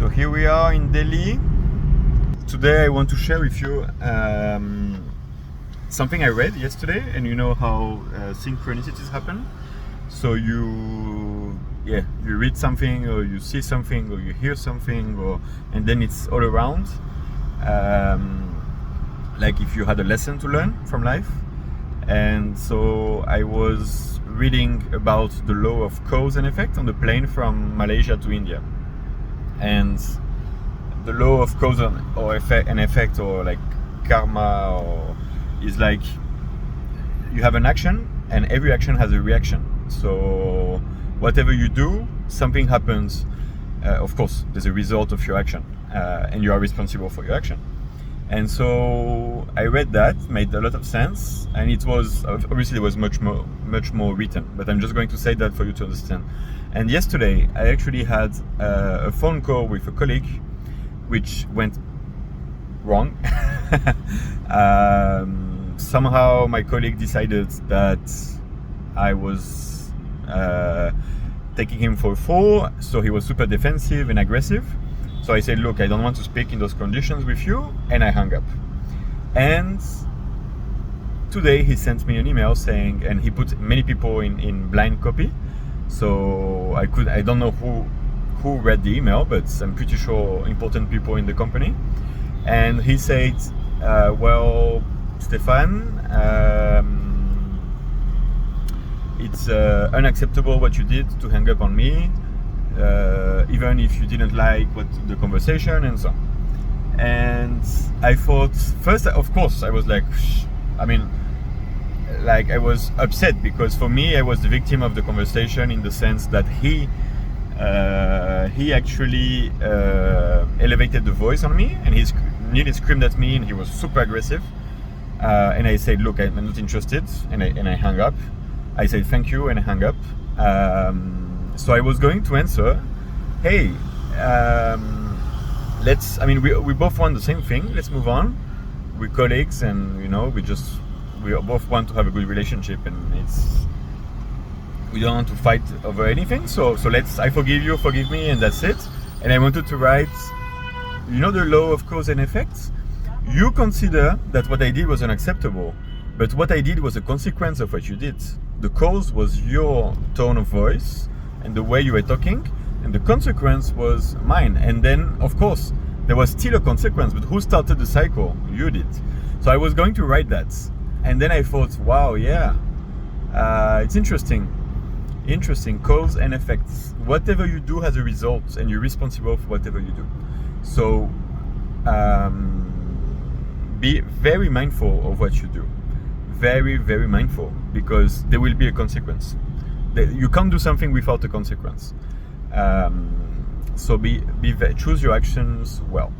So here we are in Delhi. Today I want to share with you something I read yesterday, and you know how synchronicities happen. So you read something, or you see something, or you hear something, and then it's all around. Like if you had a lesson to learn from life. And so I was reading about the law of cause and effect on the plane from Malaysia to India. And the law of cause or effect, or like karma, is like you have an action, and every action has a reaction. So whatever you do, something happens. Of course, there's a result of your action, and you are responsible for your action. And so I read that, made a lot of sense, and it was obviously there was much more written, but I'm just going to say that for you to understand. And yesterday I actually had a phone call with a colleague, which went wrong. Somehow my colleague decided that I was taking him for a fool, so he was super defensive and aggressive. So I said, look, I don't want to speak in those conditions with you, and I hung up. And today he sent me an email saying, and he put many people in blind copy, so I don't know who read the email, but I'm pretty sure important people in the company. And he said, well, Stefan, it's unacceptable what you did to hang up on me, even if you didn't like the conversation and so on. And I thought, first, of course, I was like, I was upset, because for me, I was the victim of the conversation, in the sense that he actually elevated the voice on me, and he nearly screamed at me, and he was super aggressive. And I said, look, I'm not interested, and I hung up. I said thank you, and I hung up. So I was going to answer, hey, we both want the same thing, let's move on. We're colleagues, and we both want to have a good relationship, and we don't want to fight over anything, so I forgive you, forgive me, and that's it. And I wanted to write, the law of cause and effect. You consider that what I did was unacceptable, but what I did was a consequence of what you did. The cause was your tone of voice and the way you were talking, and the consequence was mine. And then, of course, there was still a consequence, but who started the cycle? You did. So I was going to write that, and then I thought, wow, yeah, it's interesting, cause and effects. Whatever you do has a result, and you're responsible for whatever you do. So be very mindful of what you do, very, very mindful, because there will be a consequence. You can't do something without a consequence. So choose your actions well.